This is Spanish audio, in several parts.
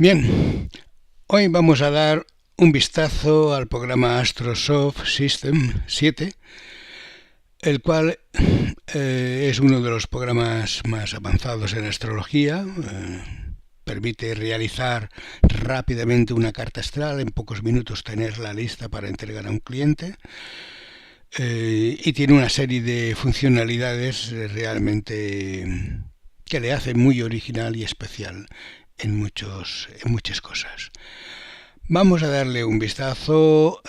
Bien, hoy vamos a dar un vistazo al programa Astrosoft System 7, el cual es uno de los programas más avanzados en astrología. Permite realizar rápidamente una carta astral, en pocos minutos tenerla lista para entregar a un cliente. Y tiene una serie de funcionalidades realmente que le hacen muy original y especial en muchas cosas. Vamos a darle un vistazo,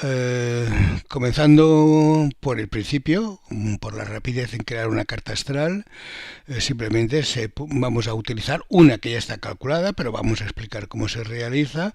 comenzando por el principio, por la rapidez en crear una carta astral. Simplemente vamos a utilizar una que ya está calculada, pero vamos a explicar cómo se realiza.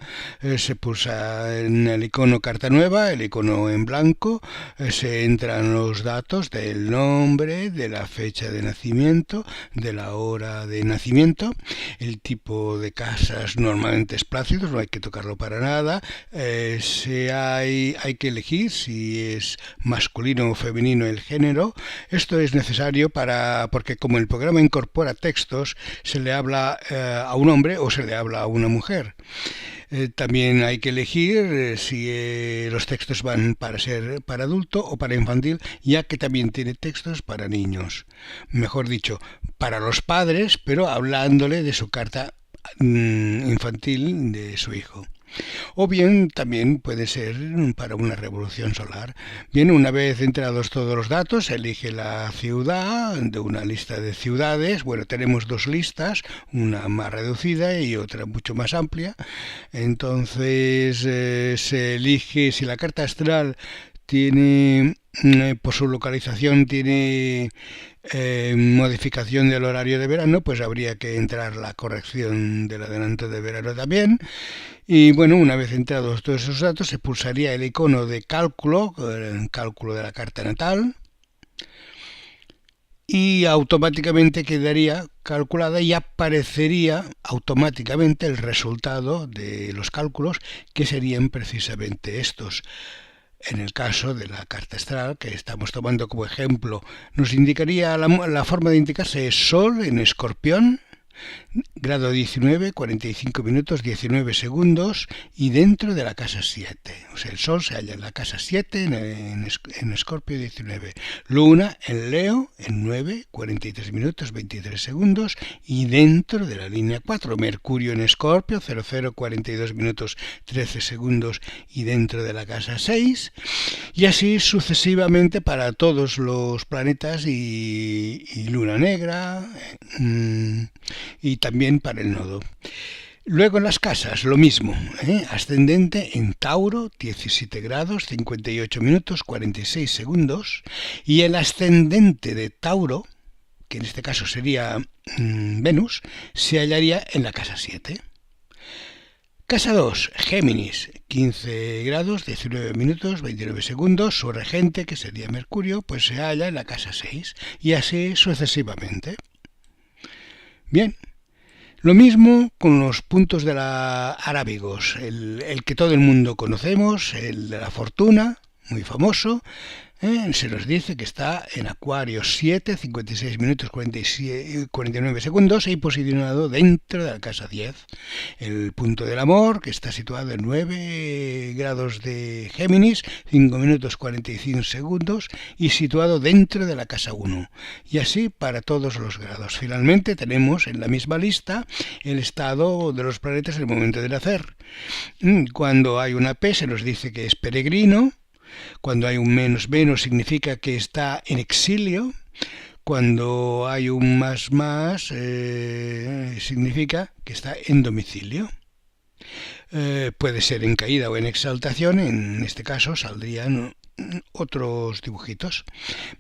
Se pulsa en el icono carta nueva, el icono en blanco, se entran los datos del nombre, de la fecha de nacimiento, de la hora de nacimiento, el tipo de casas normalmente es Plácidos, no hay que tocarlo para nada. Hay que elegir si es masculino o femenino el género. Esto es necesario porque como el programa incorpora textos, se le habla a un hombre o se le habla a una mujer. También hay que elegir si los textos van para ser para adulto o para infantil, ya que también tiene textos para niños. Mejor dicho, para los padres, pero hablándole de su carta infantil de su hijo. O bien también puede ser para una revolución solar. Bien, una vez entrados todos los datos, se elige la ciudad de una lista de ciudades. Bueno, tenemos dos listas, una más reducida y otra mucho más amplia. Entonces se elige si la carta astral tiene, por su localización, tiene modificación del horario de verano, pues habría que entrar la corrección del adelanto de verano también. Y bueno, una vez entrados todos esos datos, se pulsaría el icono de cálculo, el cálculo de la carta natal, y automáticamente quedaría calculada y aparecería automáticamente el resultado de los cálculos, que serían precisamente estos. En el caso de la carta astral, que estamos tomando como ejemplo, nos indicaría la forma de indicarse es Sol en Escorpión, grado 19, 45 minutos, 19 segundos y dentro de la casa 7. O sea, el Sol se halla en la casa 7, en Escorpio 19. Luna en Leo en 9, 43 minutos, 23 segundos y dentro de la línea 4. Mercurio en Escorpio 00, 42 minutos, 13 segundos y dentro de la casa 6. Y así sucesivamente para todos los planetas y Luna negra y también para el nodo. Luego en las casas, lo mismo, ascendente en Tauro, 17 grados, 58 minutos, 46 segundos, y el ascendente de Tauro, que en este caso sería Venus, se hallaría en la casa 7. Casa 2, Géminis, 15 grados, 19 minutos, 29 segundos, su regente, que sería Mercurio, pues se halla en la casa 6, y así sucesivamente. Bien. Lo mismo con los puntos de la Arábigos, el que todo el mundo conocemos, el de la fortuna, muy famoso. Se nos dice que está en Acuario 7, 56 minutos 49 segundos y posicionado dentro de la casa 10. El punto del amor, que está situado en 9 grados de Géminis, 5 minutos 45 segundos y situado dentro de la casa 1. Y así para todos los grados. Finalmente tenemos en la misma lista el estado de los planetas en el momento de nacer. Cuando hay una P se nos dice que es peregrino. Cuando hay un menos significa que está en exilio. Cuando hay un más significa que está en domicilio. Puede ser en caída o en exaltación. En este caso saldrían otros dibujitos.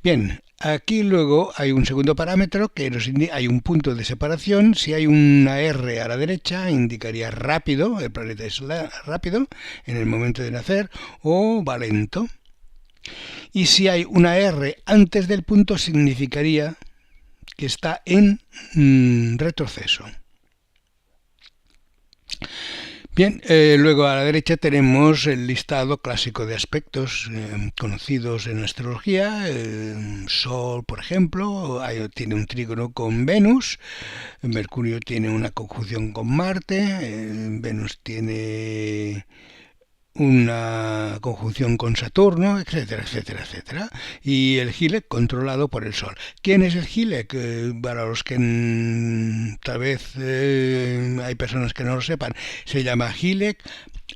Bien, aquí luego hay un segundo parámetro que nos indica, hay un punto de separación. Si hay una R a la derecha indicaría rápido, el planeta es rápido en el momento de nacer, o va lento. Y si hay una R antes del punto significaría que está en retroceso. Bien, luego a la derecha tenemos el listado clásico de aspectos conocidos en astrología. Sol, por ejemplo, tiene un trígono con Venus, Mercurio tiene una conjunción con Marte, Venus tiene una conjunción con Saturno, etcétera, etcétera, etcétera. Y el Gilec controlado por el Sol. ¿Quién es el Gilec? Para los que tal vez hay personas que no lo sepan, se llama Gilec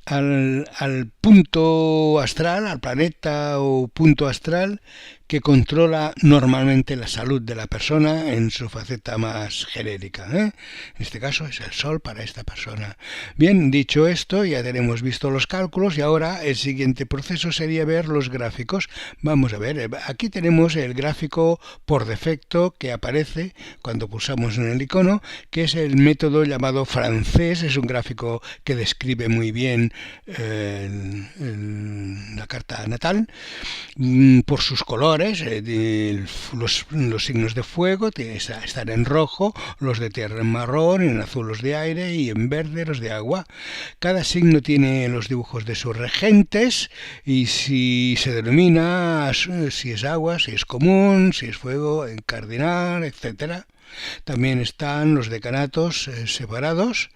al punto astral, al planeta o punto astral que controla normalmente la salud de la persona en su faceta más genérica. En este caso es el Sol para esta persona. Bien, dicho esto, ya tenemos visto los cálculos y ahora el siguiente proceso sería ver los gráficos. Vamos a ver, aquí tenemos el gráfico por defecto que aparece cuando pulsamos en el icono, que es el método llamado francés. Es un gráfico que describe muy bien la carta natal por sus colores. Los signos de fuego están en rojo, los de tierra en marrón, en azul los de aire y en verde los de agua. Cada signo tiene los dibujos de sus regentes y si se denomina si es agua, si es común, si es fuego, en cardinal, etcétera. También están los decanatos separados,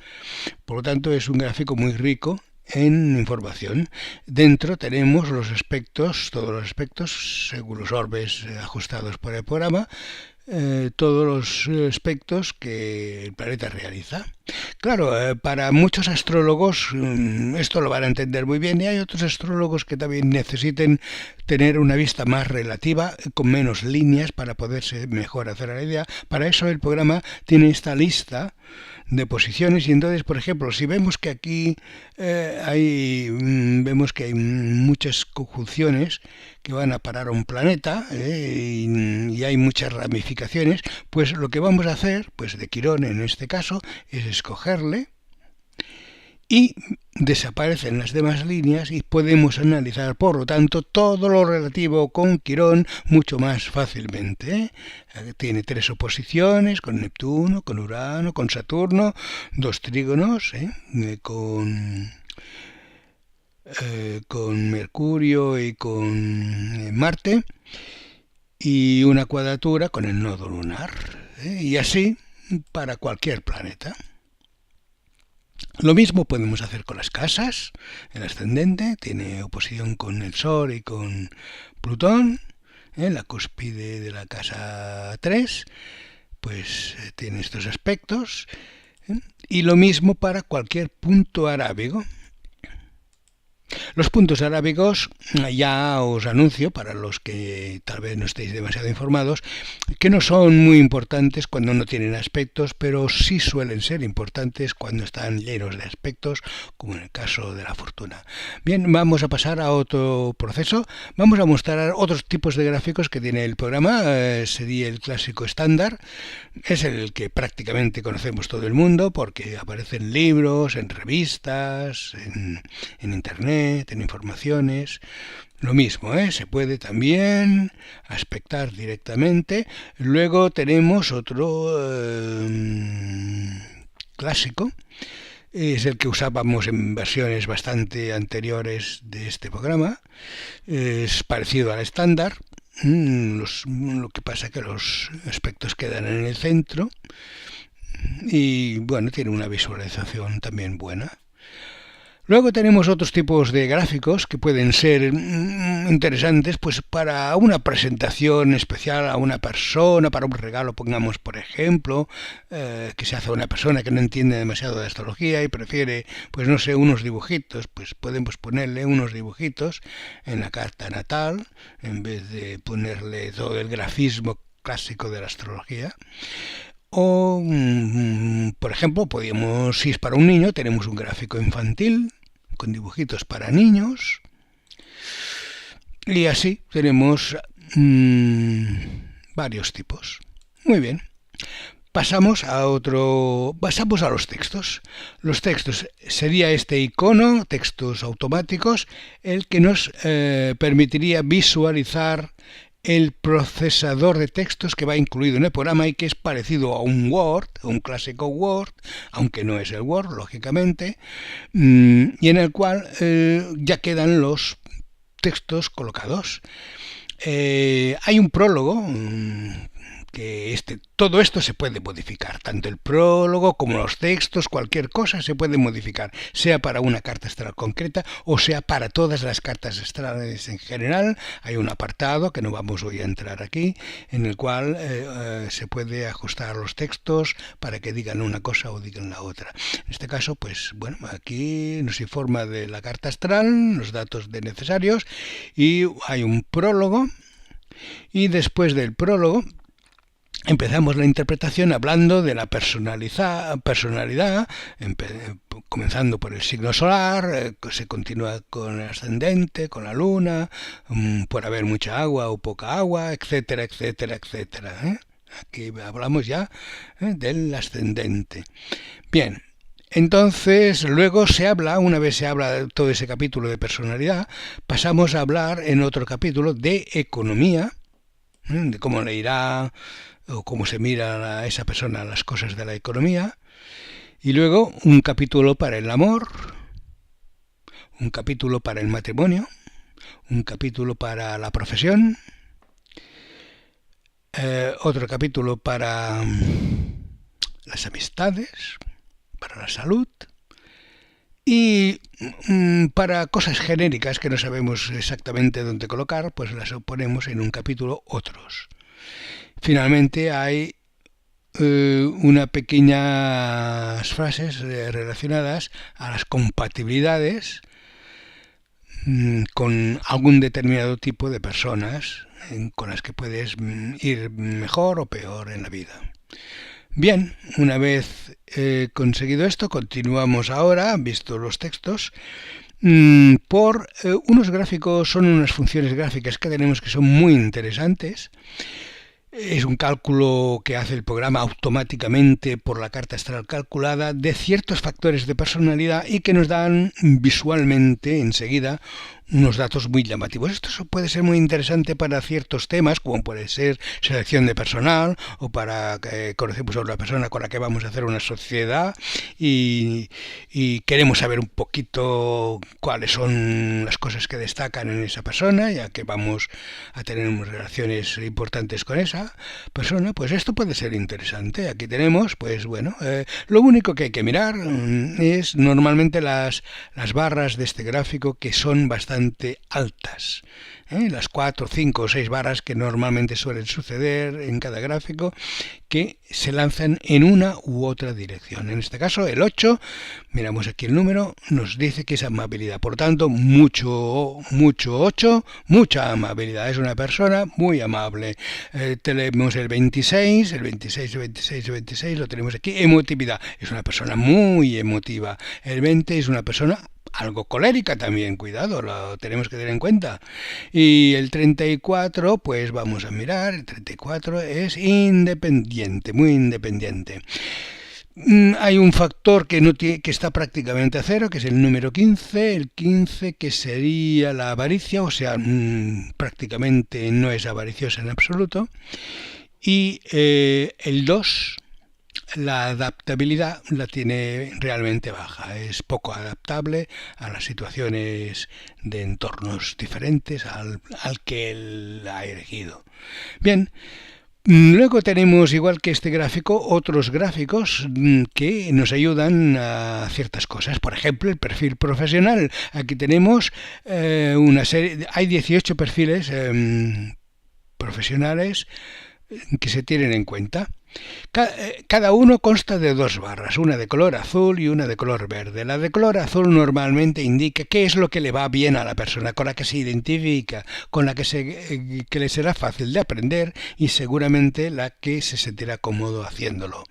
por lo tanto es un gráfico muy rico en información. Dentro tenemos los aspectos, todos los aspectos, según los orbes ajustados por el programa, todos los aspectos que el planeta realiza. Claro, para muchos astrólogos esto lo van a entender muy bien y hay otros astrólogos que también necesiten tener una vista más relativa, con menos líneas para poderse mejor hacer la idea. Para eso el programa tiene esta lista de posiciones y entonces, por ejemplo, si vemos que aquí vemos que hay muchas conjunciones que van a parar a un planeta y hay muchas ramificaciones, pues lo que vamos a hacer, pues de Quirón en este caso, es escogerle y desaparecen las demás líneas y podemos analizar, por lo tanto, todo lo relativo con Quirón mucho más fácilmente. Tiene 3 oposiciones con Neptuno, con Urano, con Saturno, 2 trígonos con Mercurio y con Marte y una cuadratura con el nodo lunar. Y así para cualquier planeta. Lo mismo podemos hacer con las casas. El ascendente tiene oposición con el Sol y con Plutón. La cúspide de la casa 3 pues tiene estos aspectos. Y lo mismo para cualquier punto arábigo. Los puntos arábigos, ya os anuncio, para los que tal vez no estéis demasiado informados, que no son muy importantes cuando no tienen aspectos, pero sí suelen ser importantes cuando están llenos de aspectos, como en el caso de la fortuna. Bien, vamos a pasar a otro proceso. Vamos a mostrar otros tipos de gráficos que tiene el programa. Sería el clásico estándar. Es el que prácticamente conocemos todo el mundo porque aparece en libros, en revistas, en internet, en informaciones. Lo mismo, se puede también aspectar directamente. Luego tenemos otro clásico. Es el que usábamos en versiones bastante anteriores de este programa. Es parecido al estándar. Lo que pasa es que los aspectos quedan en el centro y bueno, tiene una visualización también buena. Luego tenemos otros tipos de gráficos que pueden ser interesantes pues para una presentación especial a una persona, para un regalo, pongamos por ejemplo, que se hace a una persona que no entiende demasiado de astrología y prefiere, pues no sé, unos dibujitos, pues podemos ponerle unos dibujitos en la carta natal en vez de ponerle todo el grafismo clásico de la astrología. O, por ejemplo, si es para un niño, tenemos un gráfico infantil con dibujitos para niños. Y así tenemos varios tipos. Muy bien. Pasamos a los textos. Los textos sería este icono, textos automáticos, el que nos permitiría visualizar el procesador de textos que va incluido en el programa y que es parecido a un Word, un clásico Word, aunque no es el Word, lógicamente, y en el cual ya quedan los textos colocados. Hay un prólogo que todo esto se puede modificar, tanto el prólogo como los textos, cualquier cosa se puede modificar, sea para una carta astral concreta o sea para todas las cartas astrales en general. Hay un apartado que no vamos hoy a entrar aquí, en el cual se puede ajustar los textos para que digan una cosa o digan la otra. En este caso, pues bueno, aquí nos informa de la carta astral, los datos necesarios, y hay un prólogo, y después del prólogo empezamos la interpretación hablando de la personalidad, comenzando por el signo solar, se continúa con el ascendente, con la luna, por haber mucha agua o poca agua, etcétera, etcétera, etcétera. Aquí hablamos ya del ascendente. Bien. Entonces, luego se habla, una vez se habla de todo ese capítulo de personalidad, pasamos a hablar en otro capítulo de economía, de cómo le irá o cómo se mira a esa persona las cosas de la economía, y luego un capítulo para el amor, un capítulo para el matrimonio, un capítulo para la profesión, otro capítulo para las amistades, para la salud, y para cosas genéricas que no sabemos exactamente dónde colocar, pues las ponemos en un capítulo otros. Finalmente hay unas pequeñas frases relacionadas a las compatibilidades con algún determinado tipo de personas con las que puedes ir mejor o peor en la vida. Bien, una vez conseguido esto, continuamos ahora, visto los textos, por unos gráficos, son unas funciones gráficas que tenemos que son muy interesantes. Es un cálculo que hace el programa automáticamente por la carta astral calculada de ciertos factores de personalidad y que nos dan visualmente enseguida unos datos muy llamativos. Esto puede ser muy interesante para ciertos temas, como puede ser selección de personal o para que conocemos a una persona con la que vamos a hacer una sociedad y queremos saber un poquito cuáles son las cosas que destacan en esa persona, ya que vamos a tener unas relaciones importantes con esa persona. Pues esto puede ser interesante. Aquí tenemos, pues bueno, lo único que hay que mirar es normalmente las barras de este gráfico, que son bastante altas, las 4, 5 o 6 barras que normalmente suelen suceder en cada gráfico, que se lanzan en una u otra dirección. En este caso el 8, miramos aquí el número, nos dice que es amabilidad, por tanto mucho 8, mucha amabilidad, es una persona muy amable. Tenemos el 26 lo tenemos aquí, emotividad, es una persona muy emotiva. El 20 es una persona algo colérica también, cuidado, lo tenemos que tener en cuenta. Y el 34, pues vamos a mirar, el 34 es independiente, muy independiente. Hay un factor que está prácticamente a cero, que es el número 15, el 15 que sería la avaricia, o sea, prácticamente no es avariciosa en absoluto. Y el 2, la adaptabilidad la tiene realmente baja, es poco adaptable a las situaciones de entornos diferentes al que él ha elegido. Bien, luego tenemos, igual que este gráfico, otros gráficos que nos ayudan a ciertas cosas. Por ejemplo, el perfil profesional. Aquí tenemos una serie, hay 18 perfiles profesionales que se tienen en cuenta. Cada uno consta de 2 barras, una de color azul y una de color verde. La de color azul normalmente indica qué es lo que le va bien a la persona, con la que se identifica, con la que le será fácil de aprender y seguramente la que se sentirá cómodo haciéndolo.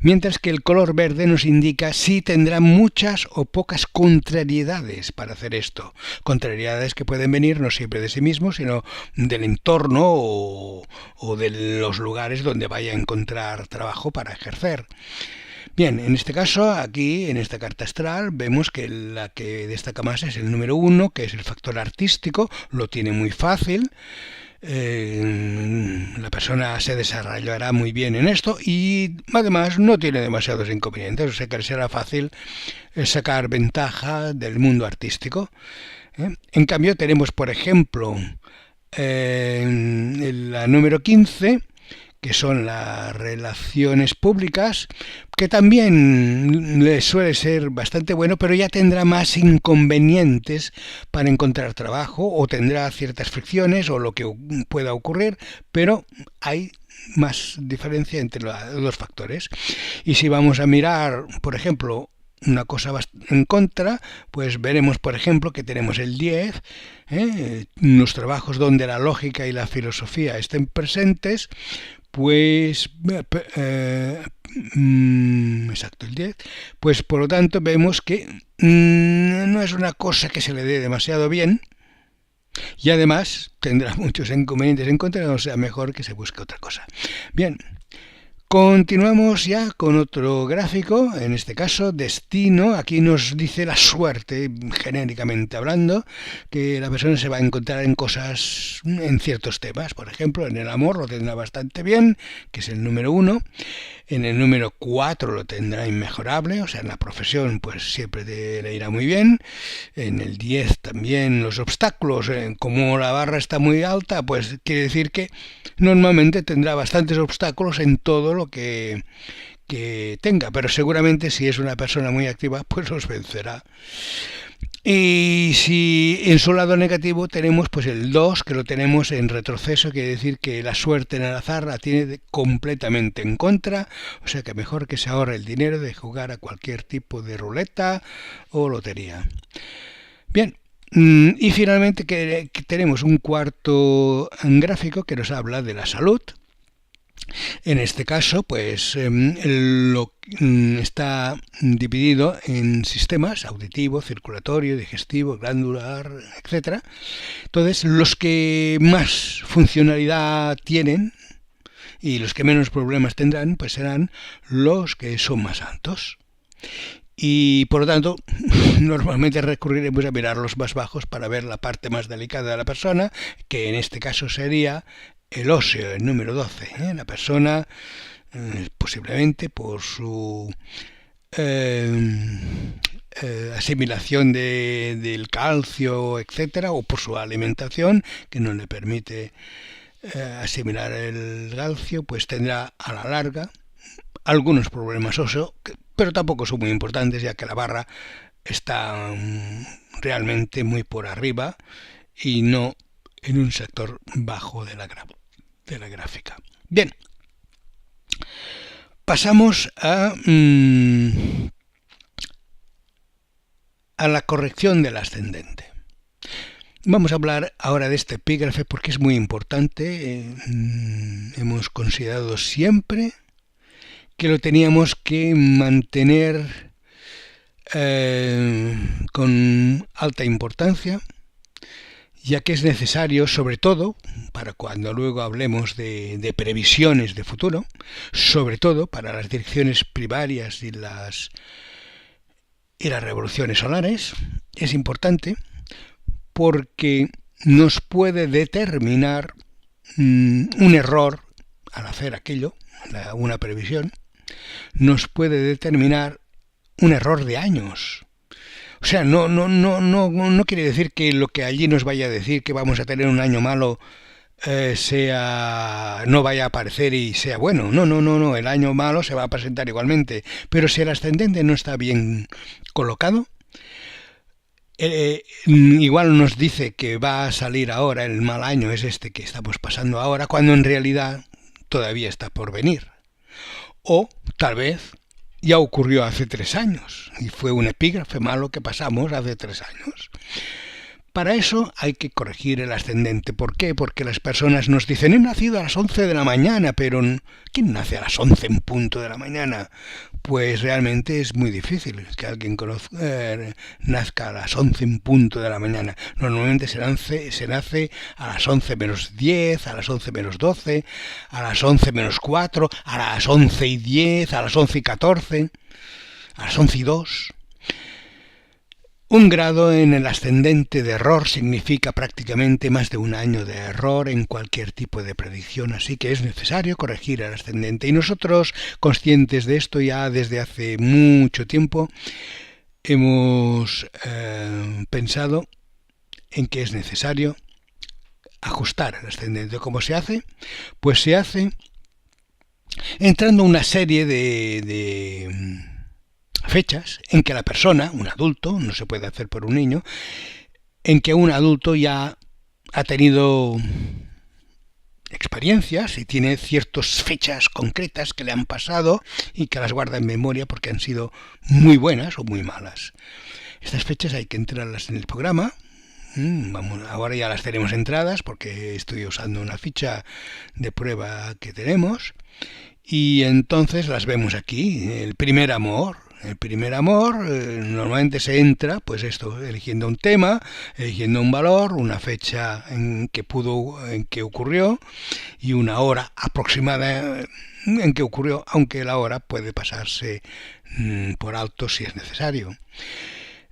Mientras que el color verde nos indica si tendrá muchas o pocas contrariedades para hacer esto. Contrariedades que pueden venir no siempre de sí mismo, sino del entorno o de los lugares donde vaya a encontrar trabajo para ejercer. Bien, en este caso, aquí, en esta carta astral, vemos que la que destaca más es el número 1, que es el factor artístico, lo tiene muy fácil. la persona se desarrollará muy bien en esto y además no tiene demasiados inconvenientes, o sea que será fácil sacar ventaja del mundo artístico. En cambio tenemos, por ejemplo, la número 15, que son las relaciones públicas, que también le suele ser bastante bueno, pero ya tendrá más inconvenientes para encontrar trabajo o tendrá ciertas fricciones o lo que pueda ocurrir, pero hay más diferencia entre los dos factores. Y si vamos a mirar, por ejemplo, una cosa en contra, pues veremos, por ejemplo, que tenemos el 10, los trabajos donde la lógica y la filosofía estén presentes, pues exacto, el 10, pues por lo tanto vemos que no es una cosa que se le dé demasiado bien y además tendrá muchos inconvenientes en contra, o sea, mejor que se busque otra cosa. Bien. Continuamos ya con otro gráfico, en este caso destino. Aquí nos dice la suerte, genéricamente hablando, que la persona se va a encontrar en cosas, en ciertos temas. Por ejemplo, en el amor lo tendrá bastante bien, que es el número 1. En el número 4 lo tendrá inmejorable, o sea, en la profesión pues siempre le irá muy bien. En el 10 también los obstáculos, como la barra está muy alta, pues quiere decir que normalmente tendrá bastantes obstáculos en todo lo que tenga, pero seguramente si es una persona muy activa, pues los vencerá. Y si en su lado negativo tenemos pues el 2, que lo tenemos en retroceso, quiere decir que la suerte en el azar la tiene completamente en contra, o sea que mejor que se ahorre el dinero de jugar a cualquier tipo de ruleta o lotería. Bien, y finalmente que tenemos un cuarto gráfico que nos habla de la salud. En este caso, pues está dividido en sistemas auditivo, circulatorio, digestivo, glandular, etc. Entonces, los que más funcionalidad tienen y los que menos problemas tendrán, pues serán los que son más altos. Y por lo tanto, normalmente recurriremos a mirar los más bajos para ver la parte más delicada de la persona, que en este caso sería el óseo, el número 12. La persona, posiblemente por su asimilación del calcio, etcétera, o por su alimentación, que no le permite asimilar el calcio, pues tendrá a la larga algunos problemas óseos, pero tampoco son muy importantes, ya que la barra está realmente muy por arriba y no en un sector bajo de la gráfica. Bien, pasamos a la corrección del ascendente. Vamos a hablar ahora de este epígrafe porque es muy importante. Hemos considerado siempre que lo teníamos que mantener con alta importancia, ya que es necesario, sobre todo, para cuando luego hablemos de previsiones de futuro, sobre todo para las direcciones primarias y las revoluciones solares, es importante porque nos puede determinar un error al hacer aquello, una previsión, nos puede determinar un error de años. O sea, no quiere decir que lo que allí nos vaya a decir que vamos a tener un año malo no vaya a aparecer y sea bueno. No, el año malo se va a presentar igualmente. Pero si el ascendente no está bien colocado, igual nos dice que va a salir ahora, el mal año es este que estamos pasando ahora, cuando en realidad todavía está por venir. O tal vez ya ocurrió hace 3 años y fue un epígrafe malo que pasamos hace 3 años. Para eso hay que corregir el ascendente. ¿Por qué? Porque las personas nos dicen, he nacido a las 11 de la mañana, pero ¿quién nace a las 11 en punto de la mañana? Pues realmente es muy difícil que alguien nazca a las 11 en punto de la mañana. Normalmente se nace a las 11 menos 10, a las 11 menos 12, a las 11 menos 4, a las 11 y 10, a las 11 y 14, a las 11 y 2. Un grado en el ascendente de error significa prácticamente más de un año de error en cualquier tipo de predicción, así que es necesario corregir el ascendente. Y nosotros, conscientes de esto ya desde hace mucho tiempo, hemos pensado en que es necesario ajustar el ascendente. ¿Cómo se hace? Pues se hace entrando una serie de fechas en que la persona, un adulto, no se puede hacer por un niño, en que un adulto ya ha tenido experiencias y tiene ciertas fechas concretas que le han pasado y que las guarda en memoria porque han sido muy buenas o muy malas. Estas fechas hay que entrarlas en el programa. Vamos, ahora ya las tenemos entradas porque estoy usando una ficha de prueba que tenemos y entonces las vemos aquí. El primer amor. El primer amor normalmente se entra, pues esto, eligiendo un tema, eligiendo un valor, una fecha en que ocurrió y una hora aproximada en que ocurrió, aunque la hora puede pasarse por alto si es necesario.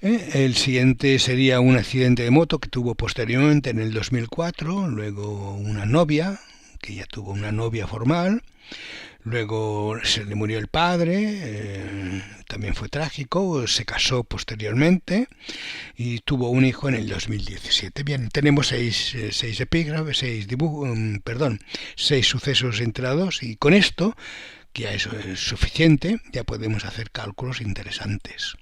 El siguiente sería un accidente de moto que tuvo posteriormente en el 2004, luego una novia, que ya tuvo una novia formal. Luego se le murió el padre, también fue trágico, se casó posteriormente y tuvo un hijo en el 2017. Bien, tenemos seis epígrafes, seis sucesos entrados y con esto, que ya eso es suficiente, ya podemos hacer cálculos interesantes.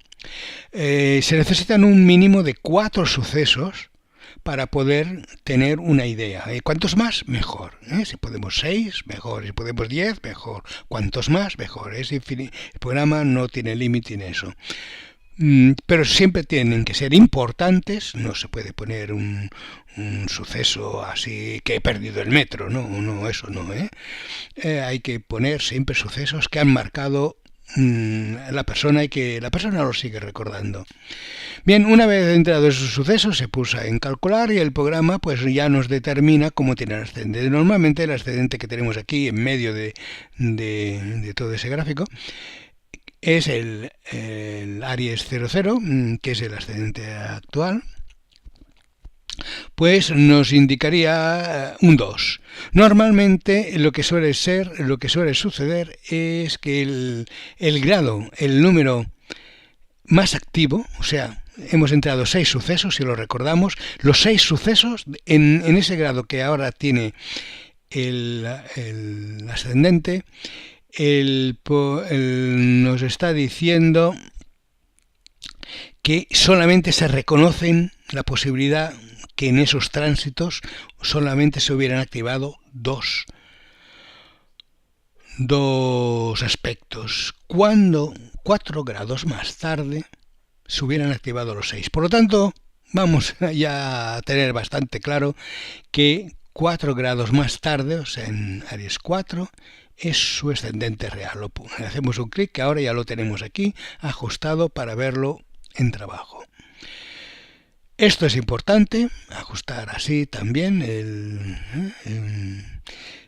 Se necesitan un mínimo de 4 sucesos para poder tener una idea. Cuantos más, mejor. Si podemos 6, mejor. Si podemos 10, mejor. Cuantos más, mejor. El programa no tiene límite en eso. Pero siempre tienen que ser importantes. No se puede poner un suceso así que he perdido el metro. No, eso no. Hay que poner siempre sucesos que han marcado la persona y que la persona lo sigue recordando. Bien, una vez entrado esos sucesos se pulsa en calcular y el programa pues ya nos determina cómo tiene el ascendente. Normalmente el ascendente que tenemos aquí en medio de todo ese gráfico es el Aries 00, que es el ascendente actual. Pues nos indicaría un 2. Normalmente lo que suele suceder es que el grado, el número más activo, o sea, hemos entrado 6 sucesos, si lo recordamos, los 6 sucesos en ese grado que ahora tiene el ascendente, nos está diciendo que solamente se reconocen la posibilidad que en esos tránsitos solamente se hubieran activado dos aspectos, cuando 4 grados más tarde se hubieran activado los 6. Por lo tanto, vamos ya a tener bastante claro que 4 grados más tarde, o sea, en Aries 4, es su ascendente real. Hacemos un clic, que ahora ya lo tenemos aquí, ajustado para verlo en trabajo. Esto es importante, ajustar así también.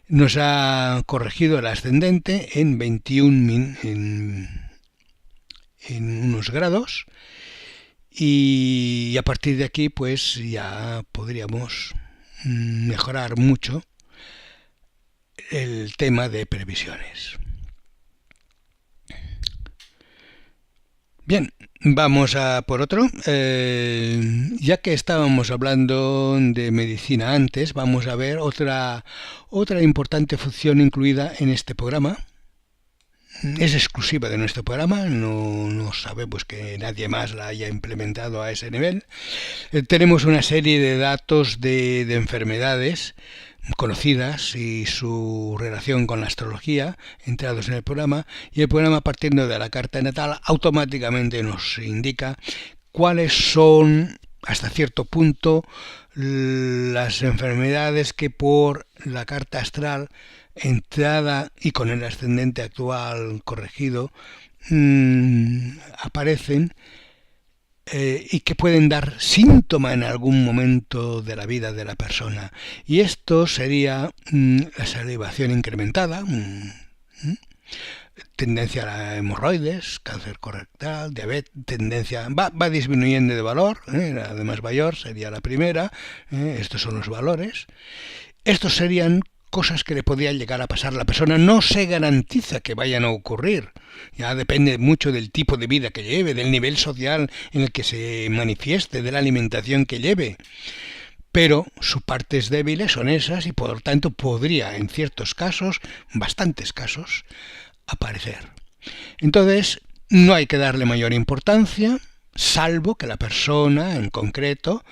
Nos ha corregido el ascendente en 21 en unos grados y a partir de aquí pues ya podríamos mejorar mucho el tema de previsiones. Bien, vamos a por otro. Ya que estábamos hablando de medicina antes, vamos a ver otra importante función incluida en este programa. Es exclusiva de nuestro programa, no sabemos que nadie más la haya implementado a ese nivel. Tenemos una serie de datos de enfermedades conocidas y su relación con la astrología entrados en el programa, y el programa, partiendo de la carta natal, automáticamente nos indica cuáles son hasta cierto punto las enfermedades que por la carta astral entrada y con el ascendente actual corregido aparecen y que pueden dar síntoma en algún momento de la vida de la persona. Y esto sería la salivación incrementada, tendencia a la hemorroides, cáncer colorectal, diabetes, tendencia, va disminuyendo de valor, además mayor sería la primera, estos son los valores. Estos serían cosas que le podría llegar a pasar a la persona. No se garantiza que vayan a ocurrir. Ya depende mucho del tipo de vida que lleve, del nivel social en el que se manifieste, de la alimentación que lleve. Pero sus partes débiles son esas y por lo tanto podría, en ciertos casos, bastantes casos, aparecer. Entonces, no hay que darle mayor importancia, salvo que la persona en concreto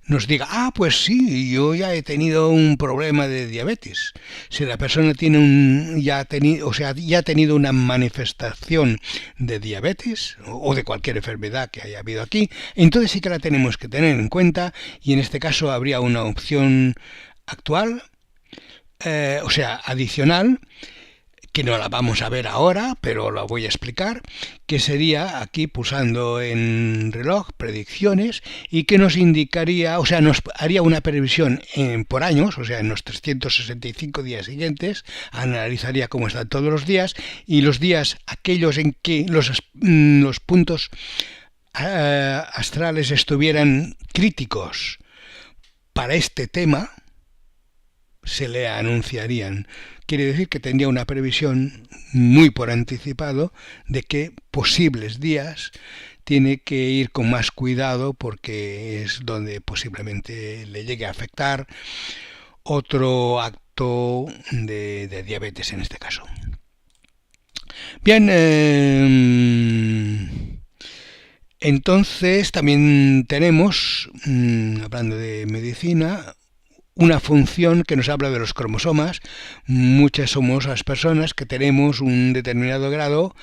nos diga, pues sí, yo ya he tenido un problema de diabetes. Si la persona tiene ya ha tenido una manifestación de diabetes o de cualquier enfermedad que haya habido aquí, entonces sí que la tenemos que tener en cuenta y en este caso habría una opción actual, adicional, que no la vamos a ver ahora, pero la voy a explicar, que sería aquí pulsando en reloj predicciones y que nos indicaría, nos haría una previsión por años, en los 365 días siguientes, analizaría cómo están todos los días y los días aquellos en que los puntos astrales estuvieran críticos para este tema, se le anunciarían. Quiere decir que tendría una previsión muy por anticipado de que posibles días tiene que ir con más cuidado porque es donde posiblemente le llegue a afectar otro acto de diabetes en este caso. Bien, entonces también tenemos, hablando de medicina, una función que nos habla de los cromosomas. Muchas somos las personas que tenemos un determinado grado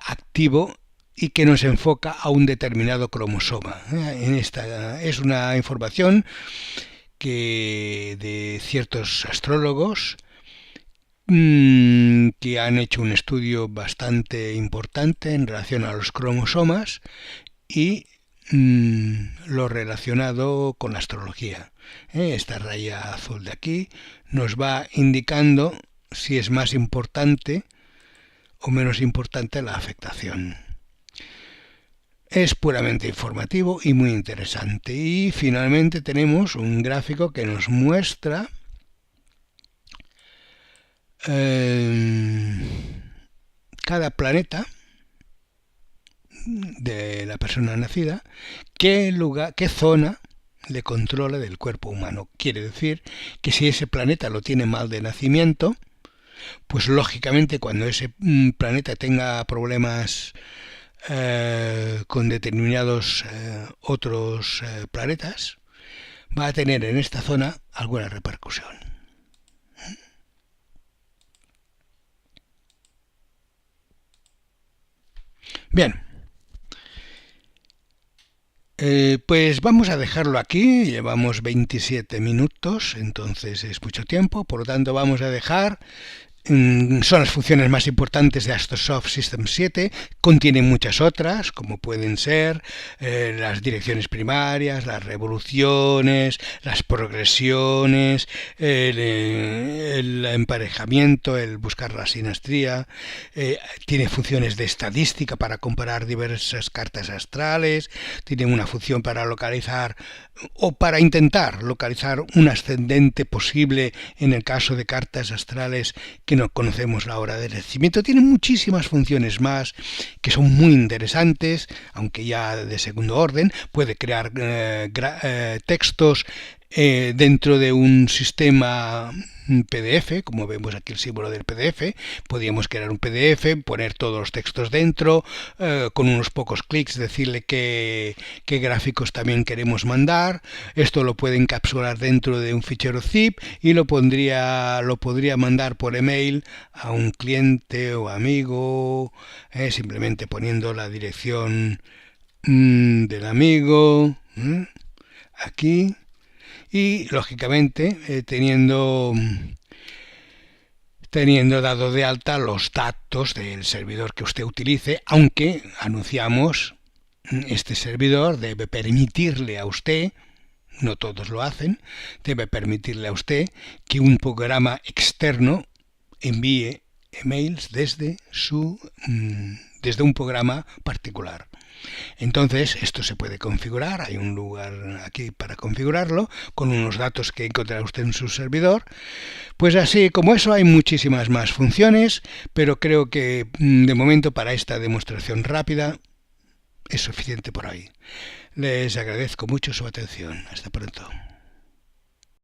activo y que nos enfoca a un determinado cromosoma. Esta es una información que de ciertos astrólogos que han hecho un estudio bastante importante en relación a los cromosomas y lo relacionado con la astrología. Esta raya azul de aquí nos va indicando si es más importante o menos importante la afectación. Es puramente informativo y muy interesante. Y finalmente tenemos un gráfico que nos muestra cada planeta de la persona nacida, qué zona le controla del cuerpo humano. Quiere decir que si ese planeta lo tiene mal de nacimiento, pues lógicamente cuando ese planeta tenga problemas con determinados otros planetas, va a tener en esta zona alguna repercusión. Bien. Pues vamos a dejarlo aquí, llevamos 27 minutos, entonces es mucho tiempo, por lo tanto vamos a dejar son las funciones más importantes de Astrosoft System 7, contienen muchas otras, como pueden ser las direcciones primarias, las revoluciones, las progresiones, el emparejamiento, el buscar la sinastría, tiene funciones de estadística para comparar diversas cartas astrales, tiene una función para localizar o para intentar localizar un ascendente posible en el caso de cartas astrales que no conocemos la hora de nacimiento. Tiene muchísimas funciones más que son muy interesantes, aunque ya de segundo orden. Puede crear textos dentro de un sistema PDF, como vemos aquí el símbolo del PDF. Podríamos crear un PDF, poner todos los textos dentro, con unos pocos clics decirle qué gráficos también queremos mandar. Esto lo puede encapsular dentro de un fichero zip y lo podría mandar por email a un cliente o amigo, simplemente poniendo la dirección del amigo aquí. Y lógicamente teniendo dado de alta los datos del servidor que usted utilice, aunque anunciamos este servidor debe permitirle a usted, no todos lo hacen, debe permitirle a usted que un programa externo envíe emails desde un programa particular. Entonces esto se puede configurar, hay un lugar aquí para configurarlo con unos datos que encontrará usted en su servidor. Pues así como eso hay muchísimas más funciones, pero creo que de momento para esta demostración rápida es suficiente por hoy. Les agradezco mucho su atención. Hasta pronto.